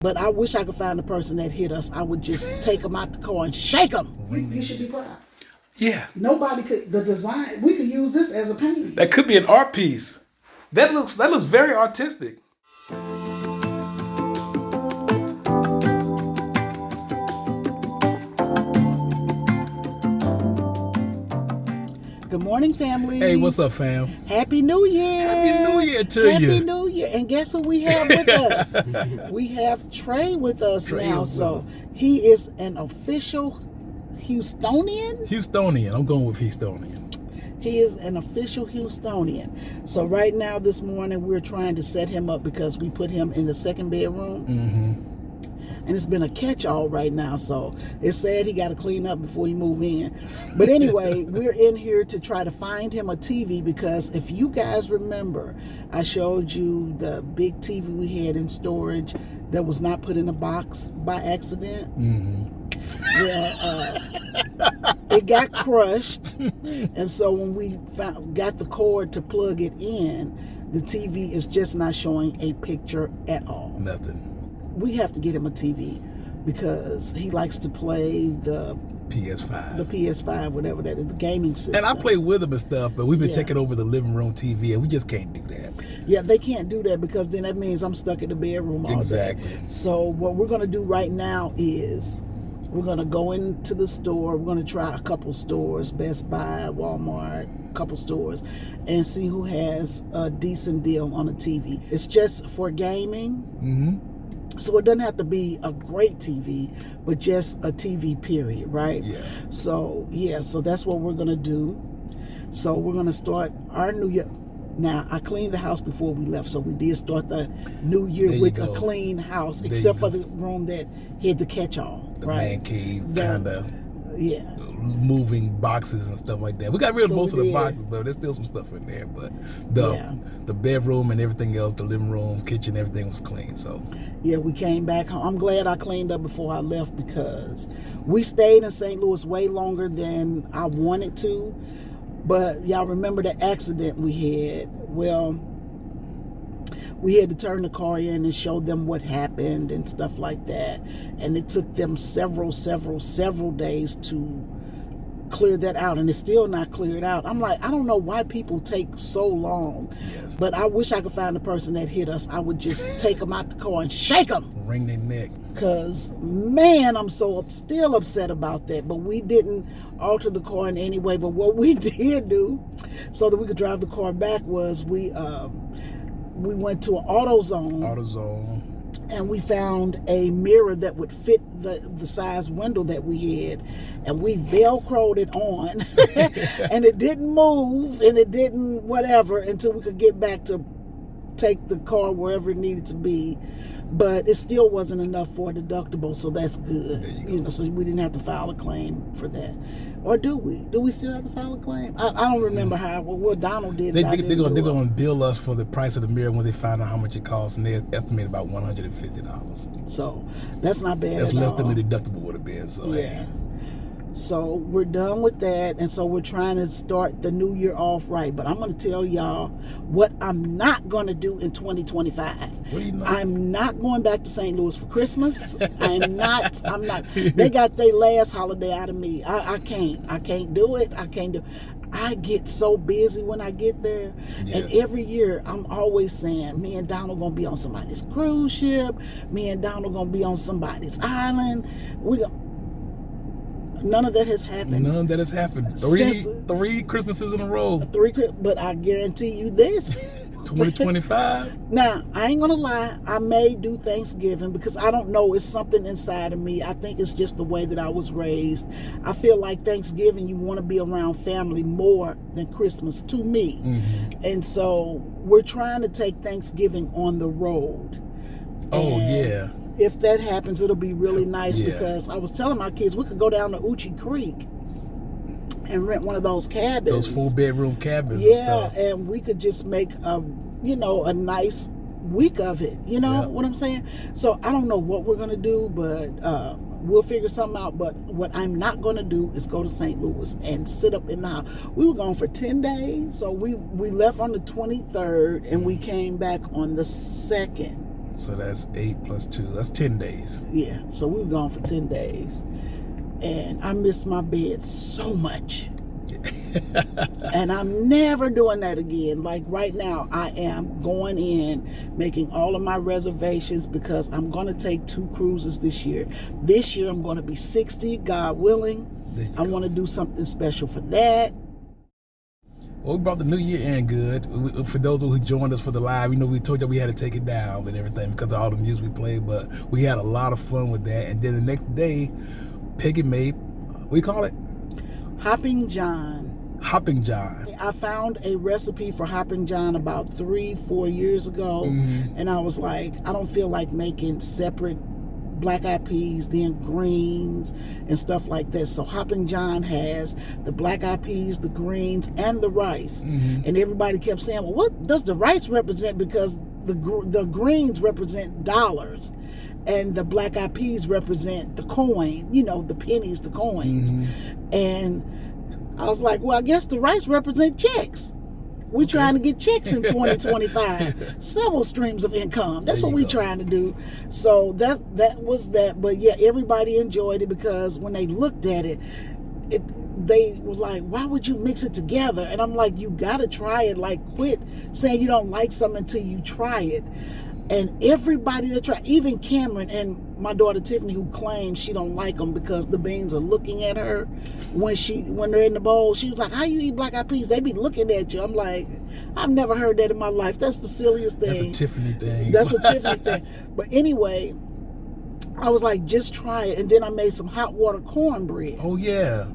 But I wish I could find the person that hit us. I would just take them out the car and shake them. You should be proud. Yeah. Nobody could. The design. We could use this as a painting. That could be an art piece. That looks very artistic. Good morning, family. Hey, what's up, fam? Happy New Year. Happy New Year to you. Happy New Year. And guess who we have with us? We have Trey with us now. So he is an official Houstonian. Houstonian. I'm going with Houstonian. He is an official Houstonian. So right now, this morning, we're trying to set him up because we put him in the second bedroom. Mm-hmm. And it's been a catch-all right now, so it's sad he got to clean up before he move in. But anyway, we're in here to try to find him a TV because if you guys remember, I showed you the big TV we had in storage that was not put in a box by accident. Mm-hmm. Well, it got crushed, and so when we got the cord to plug it in, the TV is just not showing a picture at all. Nothing. We have to get him a TV because he likes to play the PS5. The PS5, whatever that is, the gaming system. And I play with him and stuff, but we've been taking over the living room TV, and we just can't do that. Yeah, they can't do that because then that means I'm stuck in the bedroom all day. So what we're going to do right now is we're going to go into the store. We're going to try a couple stores, Best Buy, Walmart, a couple stores, and see who has a decent deal on a TV. It's just for gaming. Mm-hmm. So it doesn't have to be a great TV, but just a TV period, right? Yeah. So that's what we're going to do. So we're going to start our new year. Now, I cleaned the house before we left, so we did start the new year with a clean house, except for the room that had the catch-all, the right? man cave, kind of. Yeah. Moving boxes and stuff like that. We got rid of most of the boxes, but there's still some stuff in there. But the bedroom and everything else, the living room, kitchen, everything was clean. So yeah, we came back home. I'm glad I cleaned up before I left because we stayed in St. Louis way longer than I wanted to. But y'all remember the accident we had? Well, we had to turn the car in and show them what happened and stuff like that. And it took them several days to clear that out. And it's still not cleared out. I'm like, I don't know why people take so long. Yes. But I wish I could find the person that hit us. I would just take them out the car and shake them. Wring their neck. Because, man, I'm still upset about that. But we didn't alter the car in any way. But what we did do, so that we could drive the car back, was we went to an AutoZone. And we found a mirror that would fit the size window that we had. And we Velcroed it on. And it didn't move and it didn't whatever until we could get back to take the car wherever it needed to be. But it still wasn't enough for a deductible, so that's good. You know, so we didn't have to file a claim for that. Or do we? Do we still have to file a claim? I don't remember how. Well, Donald did. They're going to bill us for the price of the mirror when they find out how much it costs, and they estimate about $150. So that's not bad. That's less than the deductible would have been. So yeah. So we're done with that, and so we're trying to start the new year off right. But I'm going to tell y'all what I'm not going to do in 2025. What are you not? I'm not going back to St. Louis for Christmas. I'm not. They got their last holiday out of me. I can't do it. I get so busy when I get there. Yeah. And every year I'm always saying, me and Donald gonna be on somebody's cruise ship. Me and Donald gonna be on somebody's island. None of that has happened. None of that has happened. Three Christmases in a row. But I guarantee you this. 2025. Now, I ain't gonna lie, I may do Thanksgiving because I don't know, it's something inside of me. I think it's just the way that I was raised. I feel like Thanksgiving, you want to be around family more than Christmas, to me. Mm-hmm. And so we're trying to take Thanksgiving on the road. Oh, yeah. If that happens, it'll be really nice because I was telling my kids we could go down to Uchi Creek and rent one of those cabins. Those 4-bedroom cabins. Yeah, and we could just make a nice week of it. You know what I'm saying? So I don't know what we're gonna do, but we'll figure something out. But what I'm not gonna do is go to St. Louis and sit up in the house. We were gone for 10 days, so we left on the 23rd and we came back on the 2nd. So that's 8 plus 2. That's 10 days. Yeah, so we were gone for 10 days. And I missed my bed so much. And I'm never doing that again. Like right now, I am going in, making all of my reservations because I'm going to take 2 cruises this year. This year, I'm going to be 60, God willing. I want to do something special for that. Well, we brought the new year in good. For those who joined us for the live, we told you we had to take it down and everything because of all the music we played, but we had a lot of fun with that. And then the next day, Peggy made, what do you call it? Hopping John. Hopping John. I found a recipe for Hopping John about 3-4 years ago, and I was like, I don't feel like making separate black-eyed peas, then greens and stuff like that. So Hopping John has the black-eyed peas, the greens, and the rice. And everybody kept saying, well, what does the rice represent? Because the greens represent dollars, and the black-eyed peas represent the coin, the pennies, the coins. And I was like, well, I guess the rice represent checks. We're trying to get checks in 2025. Several streams of income. That's what we're trying to do. So that was that. But yeah, everybody enjoyed it because when they looked at it, they was like, why would you mix it together? And I'm like, you got to try it. Like, quit saying you don't like something until you try it. And everybody that tried, even Cameron and my daughter Tiffany, who claims she don't like them because the beans are looking at her when they're in the bowl. She was like, how you eat black-eyed peas? They be looking at you. I'm like, I've never heard that in my life. That's the silliest thing. That's a Tiffany thing. That's a Tiffany thing. But anyway, I was like, just try it. And then I made some hot water cornbread. Oh, yeah.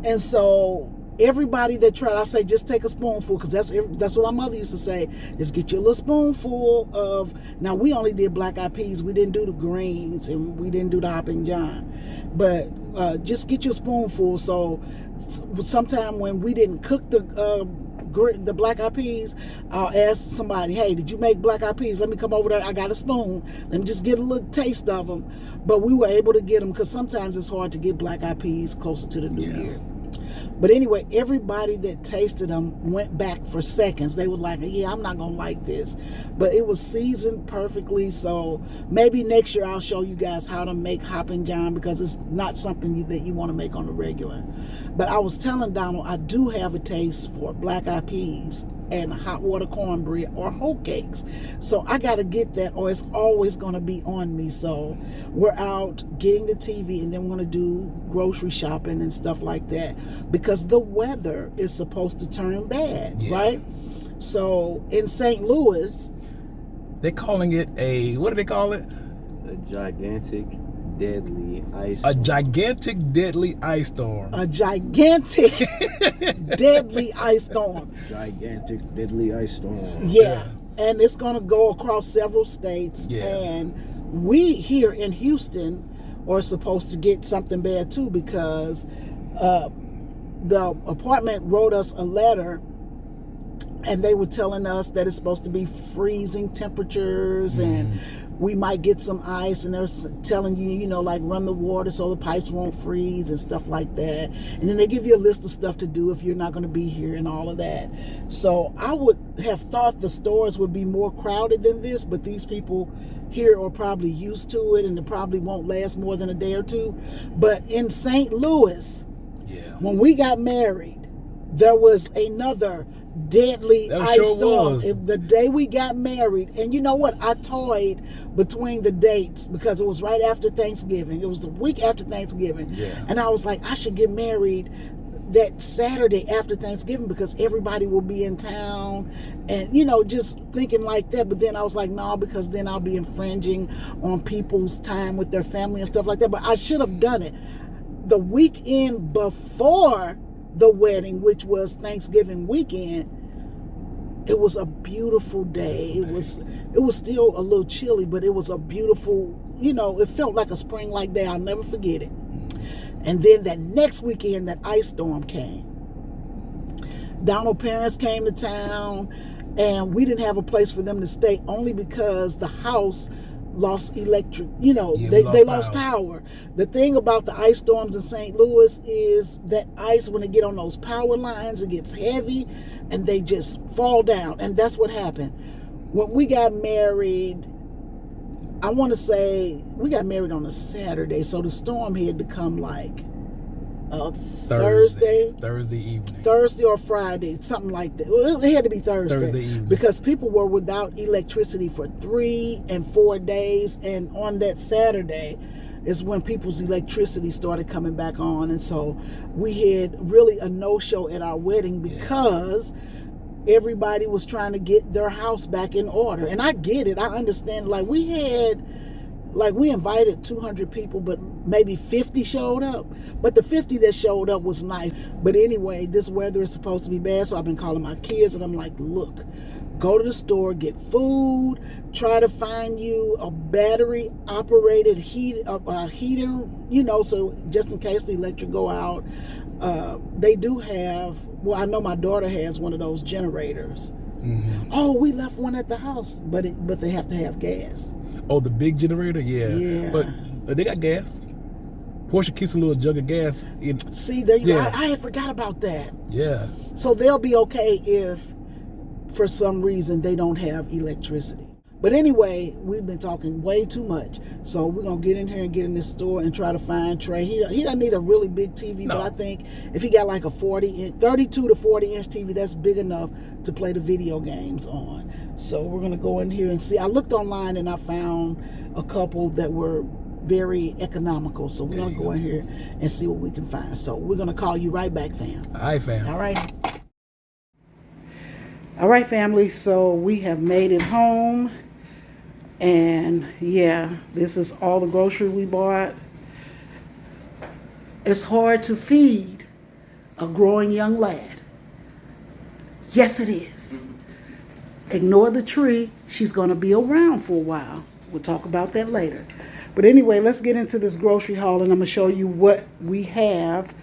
And so everybody that tried, I say, just take a spoonful, because that's what my mother used to say. Just get you a little spoonful of. Now we only did black-eyed peas. We didn't do the greens, and we didn't do the Hopping John. But just get you a spoonful. So sometime when we didn't cook the black-eyed peas, I'll ask somebody, hey, did you make black-eyed peas? Let me come over there. I got a spoon. Let me just get a little taste of them. But we were able to get them because sometimes it's hard to get black-eyed peas closer to the new year. But anyway, everybody that tasted them went back for seconds. They were like, yeah, I'm not going to like this. But it was seasoned perfectly. So maybe next year I'll show you guys how to make Hopping John, because it's not something that you want to make on the regular. But I was telling Donald, I do have a taste for black-eyed peas and hot water cornbread or hoe cakes. So I got to get that, or it's always going to be on me. So we're out getting the TV, and then we're going to do grocery shopping and stuff like that, because the weather is supposed to turn bad, right? So in St. Louis, they're calling it what do they call it? A gigantic deadly ice storm. A gigantic deadly ice storm. A gigantic deadly ice storm. Gigantic deadly ice storm. Yeah. And it's going to go across several states. Yeah. And we here in Houston are supposed to get something bad too, because the apartment wrote us a letter, and they were telling us that it's supposed to be freezing temperatures and we might get some ice, and they're telling you, like run the water so the pipes won't freeze and stuff like that. And then they give you a list of stuff to do if you're not going to be here and all of that. So I would have thought the stores would be more crowded than this, but these people here are probably used to it, and it probably won't last more than a day or two. But in St. Louis, when we got married, there was another deadly ice storm. The day we got married. And you know what? I toyed between the dates because it was right after Thanksgiving. It was the week after Thanksgiving. Yeah. And I was like, I should get married that Saturday after Thanksgiving because everybody will be in town, and just thinking like that. But then I was like, no, because then I'll be infringing on people's time with their family and stuff like that. But I should have done it the weekend before the wedding, which was Thanksgiving weekend. It was a beautiful day. It was still a little chilly, but it was a beautiful, it felt like a spring-like day. I'll never forget it. And then that next weekend, that ice storm came. Donald's parents came to town, and we didn't have a place for them to stay, only because the house lost electric, they lost power. The thing about the ice storms in St. Louis is that ice, when they get on those power lines, it gets heavy and they just fall down. And that's what happened. When we got married, I want to say we got married on a Saturday, so the storm had to come like Thursday evening, Thursday or Friday, something like that. Well, it had to be Thursday evening, because people were without electricity for 3 and 4 days, and on that Saturday is when people's electricity started coming back on, and so we had really a no-show at our wedding because everybody was trying to get their house back in order. And I get it, I understand. We invited 200 people, but maybe 50 showed up. But the 50 that showed up was nice. But anyway, this weather is supposed to be bad, so I've been calling my kids, and I'm like, look, go to the store, get food, try to find you a battery-operated heater, so just in case the electric go out. They do have, I know my daughter has one of those generators. Mm-hmm. Oh, we left one at the house, but they have to have gas. Oh, the big generator? Yeah. But they got gas. Portia keeps a little jug of gas. See, there you go. I had forgot about that. Yeah. So they'll be okay if, for some reason, they don't have electricity. But anyway, we've been talking way too much. So we're going to get in here and get in this store and try to find Trey. He doesn't need a really big TV, but I think if he got like a 32 to 40 inch TV, that's big enough to play the video games on. So we're going to go in here and see. I looked online and I found a couple that were very economical. So we're going to go in here and see what we can find. So we're going to call you right back, fam. All right, fam. All right. All right, family. So we have made it home. And yeah, this is all the grocery we bought. It's hard to feed a growing young lad. Yes, it is. Ignore the tree. She's going to be around for a while. We'll talk about that later. But anyway, let's get into this grocery haul, and I'm going to show you what we have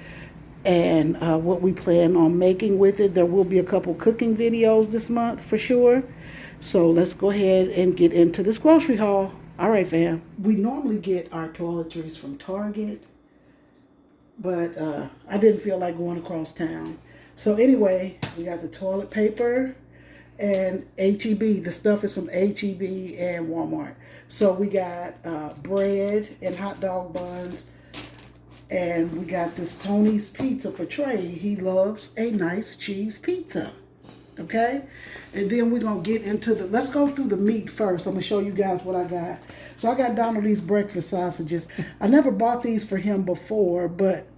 and what we plan on making with it. There will be a couple cooking videos this month for sure. So let's go ahead and get into this grocery haul. All right, fam. We normally get our toiletries from Target, but I didn't feel like going across town. So anyway, we got the toilet paper and H-E-B. The stuff is from H-E-B and Walmart. So we got bread and hot dog buns, and we got this Tony's Pizza for Trey. He loves a nice cheese pizza. Okay, and then we're going to get into let's go through the meat first. I'm going to show you guys what I got. So I got Donald these breakfast sausages. I never bought these for him before, but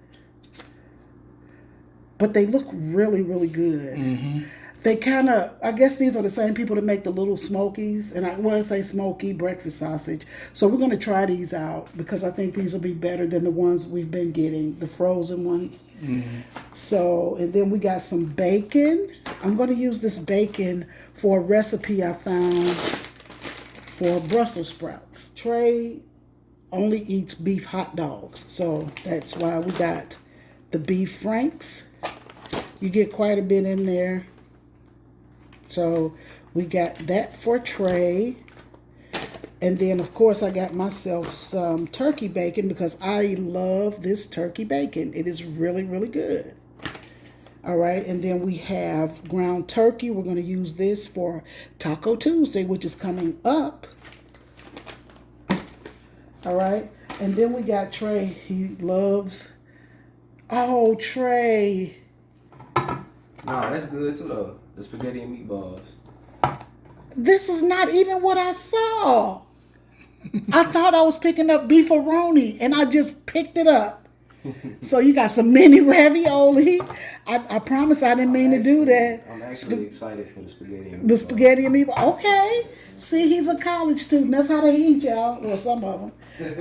they look really, really good. Mm-hmm. They kind of, I guess these are the same people that make the little Smokies, and I would say smoky breakfast sausage. So we're going to try these out because I think these will be better than the ones we've been getting, the frozen ones. Mm-hmm. So, and then we got some bacon. I'm going to use this bacon for a recipe I found for Brussels sprouts. Trey only eats beef hot dogs, so that's why we got the beef franks. You get quite a bit in there. So we got that for Trey. And then, of course, I got myself some turkey bacon because I love this turkey bacon. It is really, really good. All right. And then we have ground turkey. We're going to use this for Taco Tuesday, which is coming up. All right. And then we got Trey. He loves... Oh, Trey. Nah, that's good too, though. The spaghetti and meatballs. This is not even what I saw. I thought I was picking up beefaroni, and I just picked it up. So you got some mini ravioli. I promise I didn't mean to do that. I'm actually excited for the spaghetti and meatballs. The spaghetti and meatballs. Okay. See, he's a college student. That's how they eat, y'all. Well, some of them.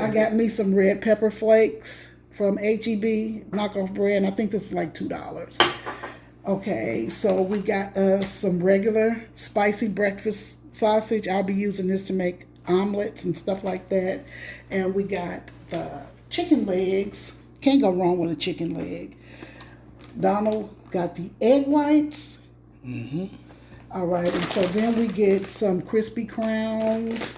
I got me some red pepper flakes from H-E-B, knockoff brand. I think this is like $2. Okay, so we got some regular spicy breakfast sausage. I'll be using this to make omelets and stuff like that. And we got the chicken legs. Can't go wrong with a chicken leg. Donald got the egg whites. Mm-hmm. All right, and so then we get some crispy crowns.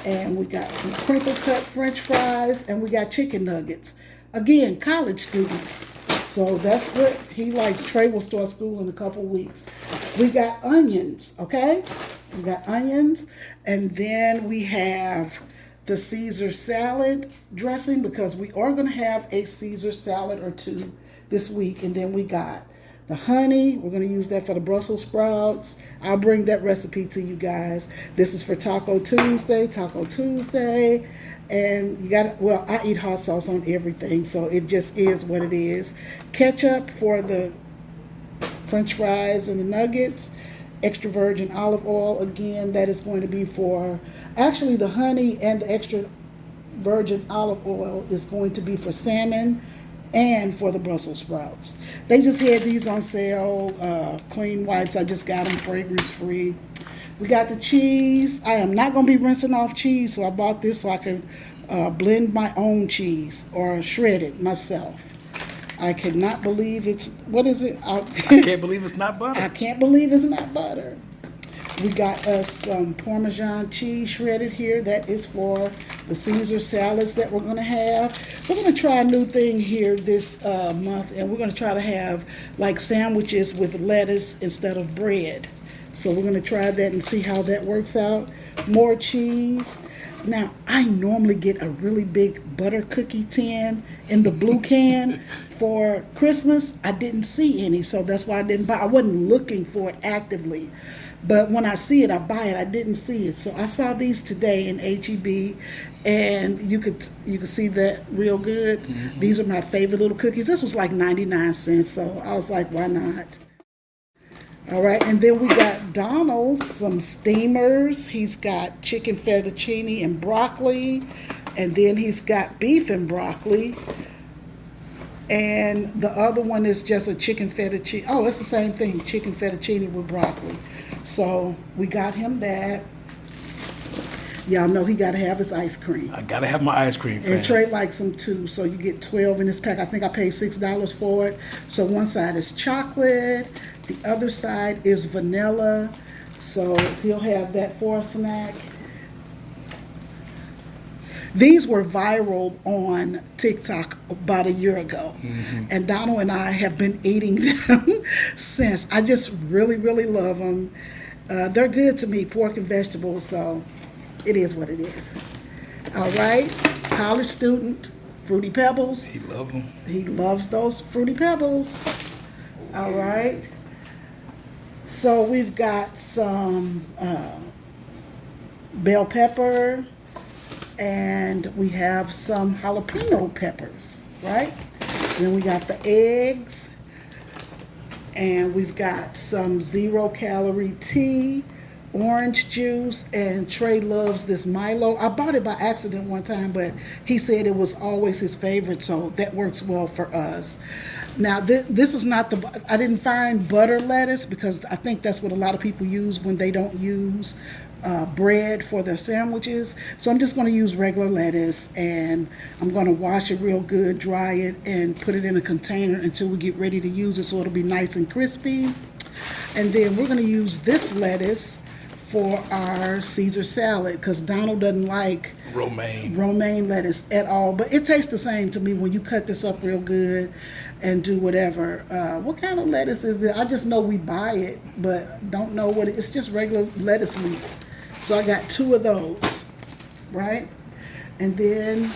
And we got some crinkle cut French fries. And we got chicken nuggets. Again, college student. So that's what he likes. Trey will start school in a couple weeks. We got onions, okay? We got onions. And then we have the Caesar salad dressing because we are going to have a Caesar salad or two this week. And then we got the honey. We're going to use that for the Brussels sprouts. I'll bring that recipe to you guys. This is for Taco Tuesday. And you got, well, I eat hot sauce on everything, so it just is what it is. Ketchup for the French fries and the nuggets. Extra virgin olive oil, again, that is going to be for, actually the honey and the extra virgin olive oil is going to be for salmon and for the Brussels sprouts. They just had these on sale, clean wipes. I just got them fragrance free. We got the cheese. I am not going to be rinsing off cheese, so I bought this so I can blend my own cheese or shred it myself. I cannot believe it's, what is it? I can't believe it's not butter. I can't believe it's not butter. We got us some Parmesan cheese shredded here. That is for the Caesar salads that we're going to have. We're going to try a new thing here this month, and we're going to try to have like sandwiches with lettuce instead of bread. So we're going to try that and see how that works out. More cheese. Now, I normally get a really big butter cookie tin in the blue can for Christmas. I didn't see any, so that's why I didn't buy. I wasn't looking for it actively. But when I see it, I buy it. I didn't see it. So I saw these today in H-E-B, and you could see that real good. Mm-hmm. These are my favorite little cookies. This was like 99 cents, so I was like, why not? All right, and then we got Donald, some steamers. He's got chicken fettuccine and broccoli, and then he's got beef and broccoli. And the other one is just a chicken fettuccine. Oh, it's the same thing, chicken fettuccine with broccoli. So we got him that. Y'all know he got to have his ice cream. I got to have my ice cream, fam. And Trey likes them too, so you get 12 in this pack. I think I paid $6 for it. So one side is chocolate, the other side is vanilla. So he'll have that for a snack. These were viral on TikTok about a year ago. Mm-hmm. And Donald and I have been eating them since. I just really, really love them. They're good to me, pork and vegetables, so it is what it is. All right, college student, Fruity Pebbles. He loves them. He loves those Fruity Pebbles. All right. So we've got some bell pepper, and we have some jalapeno peppers, right? Then we got the eggs, and we've got some 0-calorie tea, orange juice, and Trey loves this Milo. I bought it by accident one time, but he said it was always his favorite, so that works well for us. Now, this is not I didn't find butter lettuce because I think that's what a lot of people use when they don't use bread for their sandwiches. So I'm just going to use regular lettuce, and I'm going to wash it real good, dry it, and put it in a container until we get ready to use it so it'll be nice and crispy. And then we're going to use this lettuce for our Caesar salad because Donald doesn't like romaine lettuce at all, but it tastes the same to me when you cut this up real good and do whatever. What kind of lettuce is this? I just know we buy it, but don't know what it's just regular lettuce leaf. So I got 2 of those, right? And then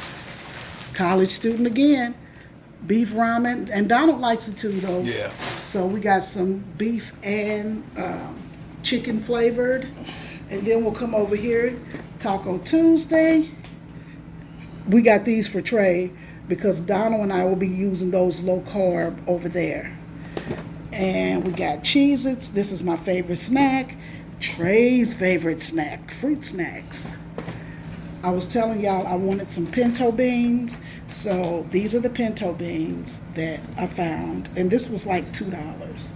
college student again, beef ramen, and Donald likes it too though. Yeah. So we got some beef and chicken flavored, and then we'll come over here, Taco Tuesday. We got these for Trey because Donald and I will be using those low carb over there. And we got Cheez-Its. This is my favorite snack. Trey's favorite snack, fruit snacks. I was telling y'all I wanted some pinto beans, so these are the pinto beans that I found, and this was like $2.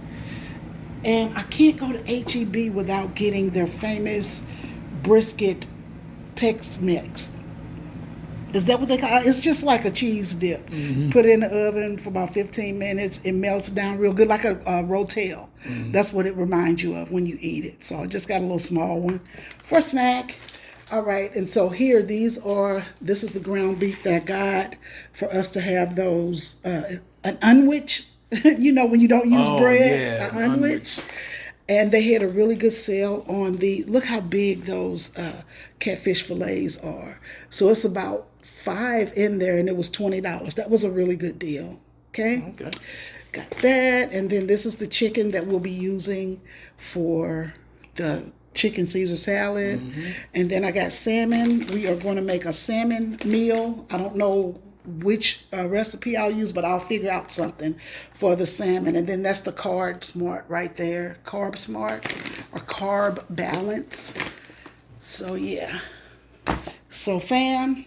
And I can't go to H-E-B without getting their famous brisket Tex-Mex. Is that what they call it? It's just like a cheese dip. Mm-hmm. Put it in the oven for about 15 minutes. It melts down real good, like a rotel. Mm-hmm. That's what it reminds you of when you eat it. So I just got a little small one for a snack. All right, and so here, this is the ground beef that I got for us to have those, an unwich. You know, when you don't use bread, an unwich. And they had a really good sale on look how big those catfish fillets are. So it's about 5 in there, and it was $20. That was a really good deal. Okay. Okay. Got that, and then this is the chicken that we'll be using for the chicken Caesar salad. And then I got salmon. We are going to make a salmon meal. I don't know which recipe I'll use, but I'll figure out something for the salmon. And then that's the Carb Smart right there. Carb Smart or Carb Balance. So yeah. So fam,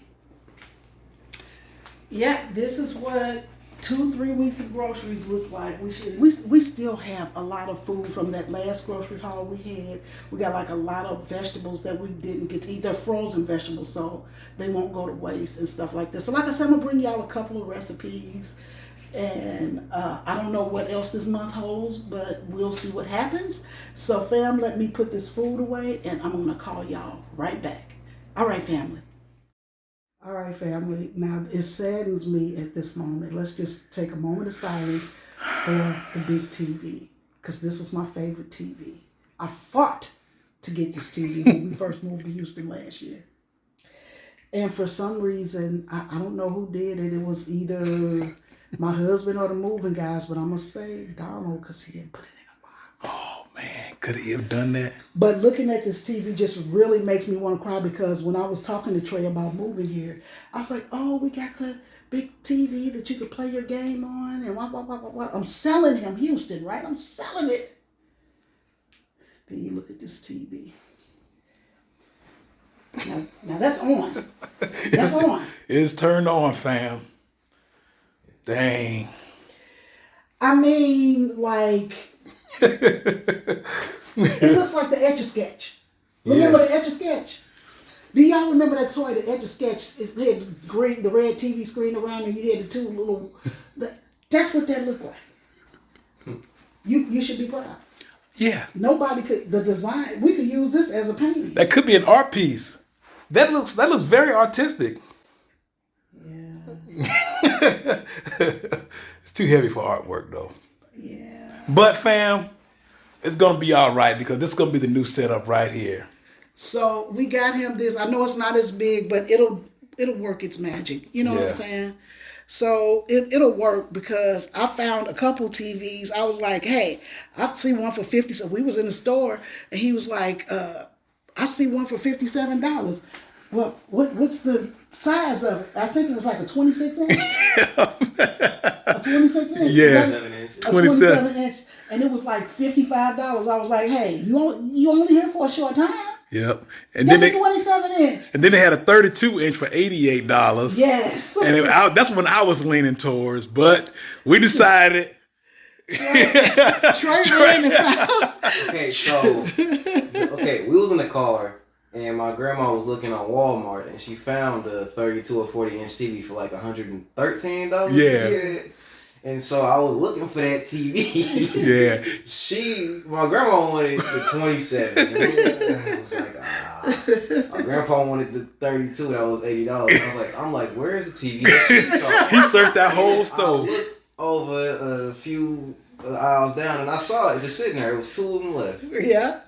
yeah, this is what 2-3 weeks of groceries look like. We still have a lot of food from that last grocery haul we had. We got like a lot of vegetables that we didn't get to eat. They're frozen vegetables, so they won't go to waste and stuff like this. So like I said, I'm gonna bring y'all a couple of recipes, and I don't know what else this month holds, but we'll see what happens. So fam, let me put this food away, and I'm gonna call y'all right back. All right, family. All right, family. Now, it saddens me at this moment. Let's just take a moment of silence for the big TV, because this was my favorite TV. I fought to get this TV when we first moved to Houston last year. And for some reason, I don't know who did it. It was either my husband or the moving guys, but I'm going to say Donald, because he didn't put it in a box. Oh man, could he have done that? But looking at this TV just really makes me want to cry, because when I was talking to Trey about moving here, I was like, oh, we got the big TV that you could play your game on, and what. I'm selling him Houston, right? I'm selling it. Then you look at this TV. Now that's on. That's on. It's turned on, fam. Dang. I mean, like, it looks like the Etch-a-Sketch. Remember the Etch-a-Sketch? Do y'all remember that toy, the Etch-a-Sketch? It had the red TV screen around, and you had the two little... That's what that looked like. You should be proud. Yeah. Nobody could... The design... We could use this as a painting. That could be an art piece. That looks very artistic. Yeah. It's too heavy for artwork, though. Yeah. But fam, it's gonna be all right, because this is gonna be the new setup right here. So we got him this. I know it's not as big, but it'll work its magic. You know what I'm saying? So it'll work, because I found a couple TVs. I was like, hey, I've seen one for $50. So we was in the store, and he was like, I see one for $57. Well, what's the size of it? I think it was like a 26 inch. A 26 inch. Yeah. A 27 inch. And it was like $55. I was like, hey, you only here for a short time? Yep. And That's then a 27 inch. And then they had a 32 inch for $88. Yes. And that's when I was leaning towards, but we decided. Trey ran it out. Okay, we was in the car, and my grandma was looking on Walmart, and she found a 32 or 40 inch TV for like $113. Yeah. And so I was looking for that TV. Yeah. My grandma wanted the 27. I was like, My grandpa wanted the 32. That was $80. I'm like, where is the TV? He searched that whole store. I looked over a few aisles down, and I saw it just sitting there. It was 2 of them left. Yeah.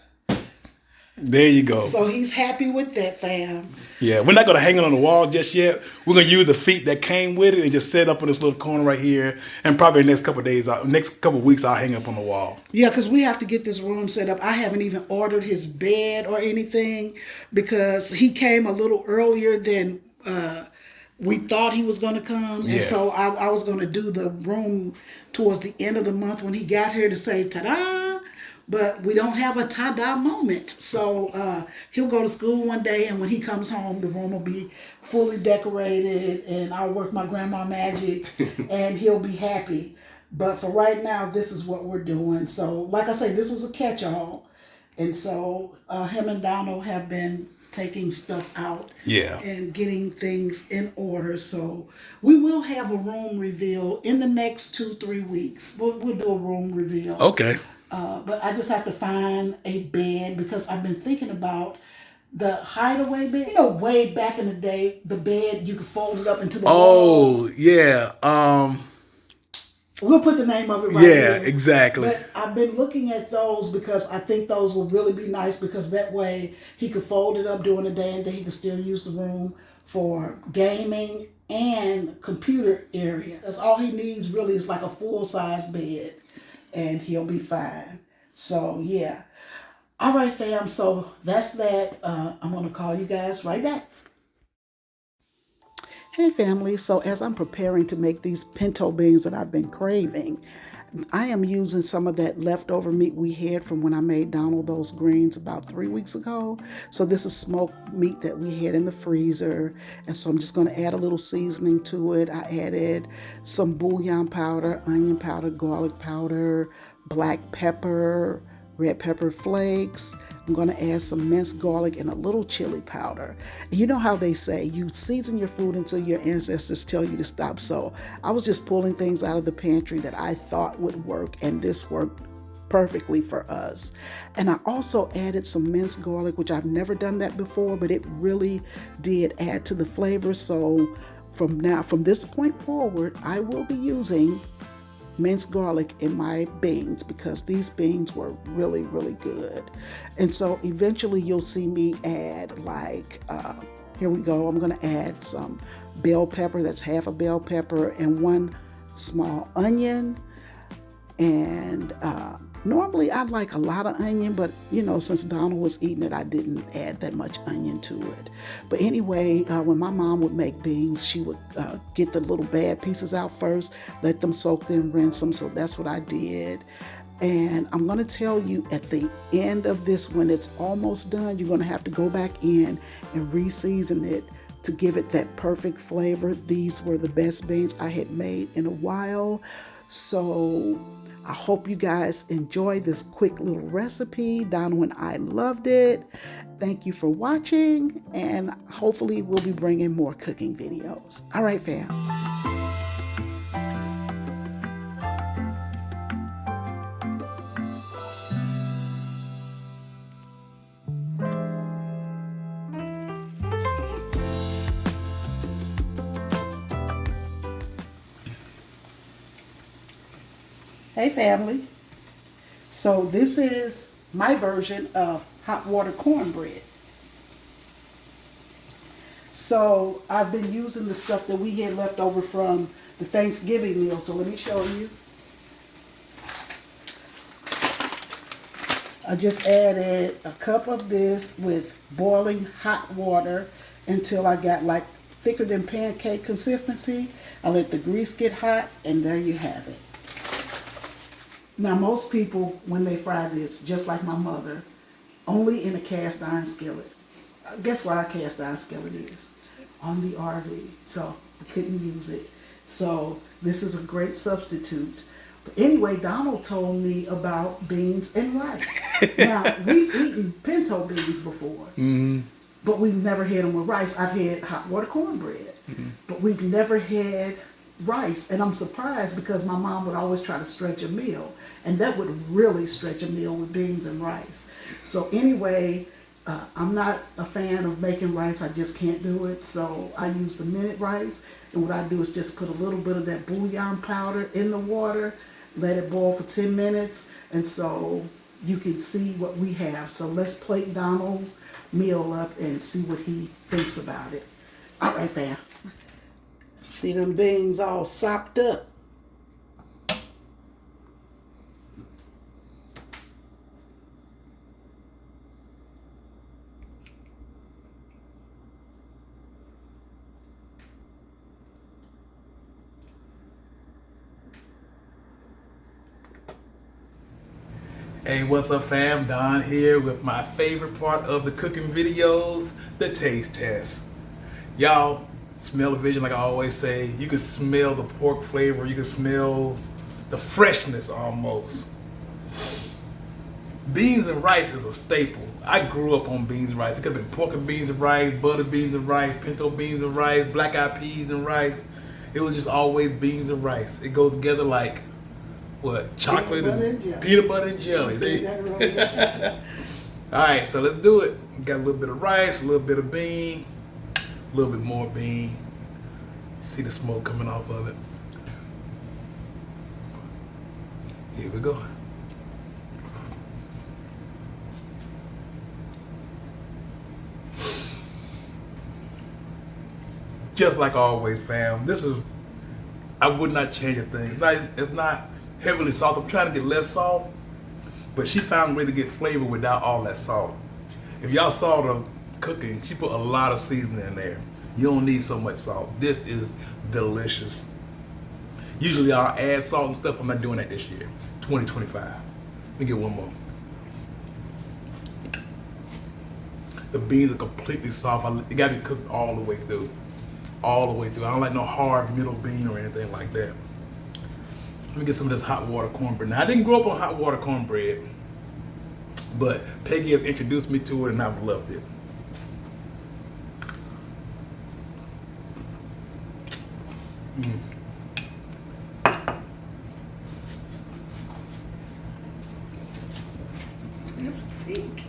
There you go. So he's happy with that, fam. Yeah, we're not going to hang it on the wall just yet. We're going to use the feet that came with it and just set up in this little corner right here. And probably the next couple of weeks, I'll hang it up on the wall. Yeah, because we have to get this room set up. I haven't even ordered his bed or anything, because he came a little earlier than we thought he was going to come. Yeah. And so I was going to do the room towards the end of the month when he got here to say, ta-da! But we don't have a ta-da moment. So he'll go to school one day, and when he comes home, the room will be fully decorated, and I'll work my grandma magic, and he'll be happy. But for right now, this is what we're doing. So like I say, this was a catch-all. And so him and Donald have been taking stuff out and getting things in order. So we will have a room reveal in the next 2-3 weeks. We'll do a room reveal. Okay. But I just have to find a bed, because I've been thinking about the hideaway bed. You know, way back in the day, the bed, you could fold it up into the wall. Oh, yeah. We'll put the name of it right Yeah, here. exactly. But I've been looking at those because I think those will really be nice, because that way he could fold it up during the day and then he could still use the room for gaming and computer area. That's all he needs really, is like a full-size bed and he'll be fine. So yeah. All right, fam. So that's that. I'm going to call you guys right back. Hey family, so as I'm preparing to make these pinto beans that I've been craving, I am using some of that leftover meat we had from when I made Donald those greens about 3 weeks ago. So this is smoked meat that we had in the freezer. And so I'm just going to add a little seasoning to it. I added some bouillon powder, onion powder, garlic powder, black pepper, red pepper flakes. I'm going to add some minced garlic and a little chili powder. And you know how they say you season your food until your ancestors tell you to stop. So I was just pulling things out of the pantry that I thought would work, and this worked perfectly for us. And I also added some minced garlic, which I've never done that before, but it really did add to the flavor. So from this point forward, I will be using minced garlic in my beans, because these beans were really, really good. And so eventually you'll see me add here we go. I'm going to add some bell pepper. That's half a bell pepper and 1 small onion. And normally I like a lot of onion, but since Donald was eating it, I didn't add that much onion to it. But anyway, when my mom would make beans, she would get the little bad pieces out first, let them soak, then rinse them. So that's what I did. And I'm going to tell you at the end of this, when it's almost done, you're going to have to go back in and re-season it to give it that perfect flavor. These were the best beans I had made in a while. So I hope you guys enjoy this quick little recipe. Donald and I loved it. Thank you for watching, and hopefully we'll be bringing more cooking videos. All right, fam. Hey family, so this is my version of hot water cornbread. So I've been using the stuff that we had left over from the Thanksgiving meal, so let me show you. I just added a cup of this with boiling hot water until I got like thicker than pancake consistency. I let the grease get hot, and there you have it. Now, most people, when they fry this, just like my mother, only in a cast iron skillet. Guess where our cast iron skillet is? On the RV. So we couldn't use it. So this is a great substitute. But anyway, Donald told me about beans and rice. Now, we've eaten pinto beans before, but we've never had them with rice. I've had hot water cornbread, but we've never had rice. And I'm surprised, because my mom would always try to stretch a meal, and that would really stretch a meal with beans and rice. So anyway, I'm not a fan of making rice. I just can't do it. So I use the minute rice, and what I do is just put a little bit of that bouillon powder in the water, let it boil for 10 minutes, and so you can see what we have. So let's plate Donald's meal up and see what he thinks about it. All right, fam. See them beans all sopped up. Hey, what's up fam? Don here with my favorite part of the cooking videos, the taste test. Y'all, smell the vision like I always say. You can smell the pork flavor, you can smell the freshness almost. Beans and rice is a staple. I grew up on beans and rice. It could have been pork and beans and rice, butter beans and rice, pinto beans and rice, black eyed peas and rice. It was just always beans and rice. It goes together like what? Chocolate and peanut butter and jelly. Alright, so let's do it. Got a little bit of rice, a little bit of bean, a little bit more bean. See the smoke coming off of it. Here we go. Just like always, fam. This is, I would not change a thing. It's not heavily salt. I'm trying to get less salt, but she found a way to get flavor without all that salt. If y'all saw the cooking, she put a lot of seasoning in there. You don't need so much salt. This is delicious. Usually I'll add salt and stuff. I'm not doing that this year. 2025. Let me get one more. The beans are completely soft. It got to be cooked all the way through. All the way through. I don't like no hard middle bean or anything like that. Let me get some of this hot water cornbread. Now, I didn't grow up on hot water cornbread, but Peggy has introduced me to it and I've loved it. It's pink.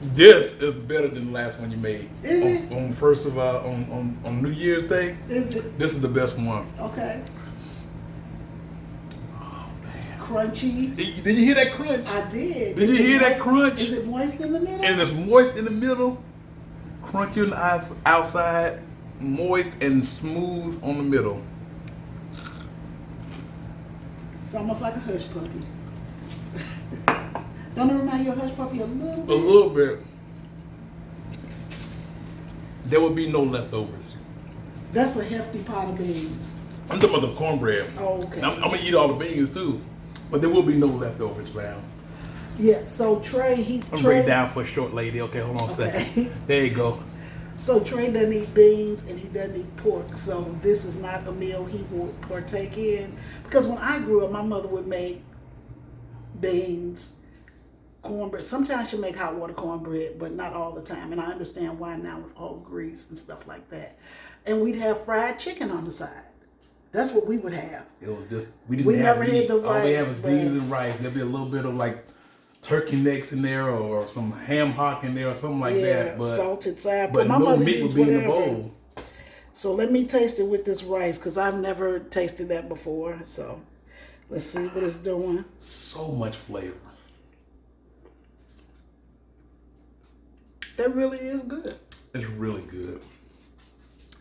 This is better than the last one you made. Is it? On first of on New Year's Day. Is it? This is the best one. Okay. Oh, It's crunchy. did you hear that crunch? I did. Did you hear that crunch? Is it moist in the middle? And it's moist in the middle, crunchy on the outside, moist and smooth on the middle. It's almost like a hush puppy. Don't it remind you of hush puppy a little bit? A little bit. There will be no leftovers. That's a hefty pot of beans. I'm talking about the cornbread. Oh, okay. I'm gonna eat all the beans too, but there will be no leftovers, fam. Yeah, so Trey, I'm break it down for a short lady. Okay, hold on a second. There you go. So Trey doesn't eat beans and he doesn't eat pork. So this is not a meal he will partake in. Because when I grew up, my mother would make beans, cornbread. Sometimes she'll make hot water cornbread, but not all the time. And I understand why now with all grease and stuff like that. And we'd have fried chicken on the side. That's what we would have. It was just we didn't We have never meat. had the All we had rice, was but- beans and rice. There'd be a little bit of like turkey necks in there or some ham hock in there or something like that. But salted side. but my no mother meat would used be in the whatever. bowl. So let me taste it with this rice because I've never tasted that before. So let's see what it's doing. So much flavor. That really is good. It's really good.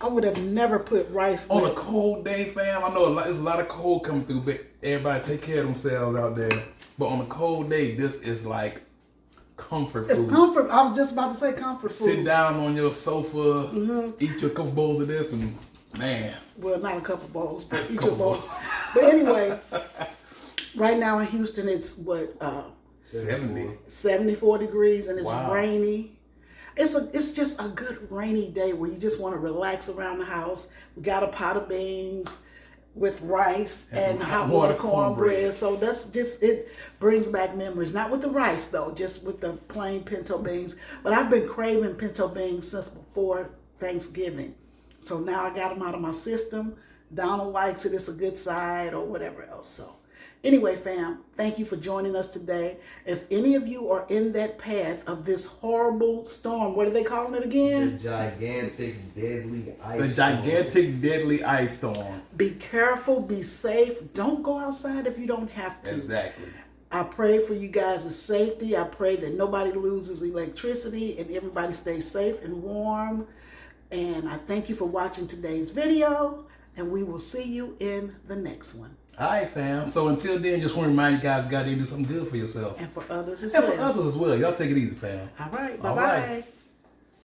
I would have never put rice On with a cold day, fam, I know there's a lot of cold coming through, but everybody take care of themselves out there. But on a cold day, this is like comfort food. It's comfort. I was just about to say comfort food. Sit down on your sofa, eat your couple bowls of this, and man. Well, not a couple bowls, but eat your bowl. But anyway, right now in Houston, it's what 74 degrees, and it's Wow. rainy. It's just a good rainy day where you just want to relax around the house. We got a pot of beans with rice and hot water cornbread. So that's just, it brings back memories. Not with the rice though, just with the plain pinto beans. But I've been craving pinto beans since before Thanksgiving. So now I got them out of my system. Donald likes it. It's a good side or whatever else. So anyway, fam, thank you for joining us today. If any of you are in that path of this horrible storm, what are they calling it The again? gigantic, deadly ice The storm. gigantic, deadly ice storm. Be careful, be safe. Don't go outside if you don't have to. Exactly. I pray for you guys' safety. I pray that nobody loses electricity and everybody stays safe and warm. And I thank you for watching today's video, and we will see you in the next one. All right, fam. So until then, just want to remind you guys, got to do something good for yourself. And for others as And well. for others as well. Y'all take it easy, fam. All right. All Bye-bye. right.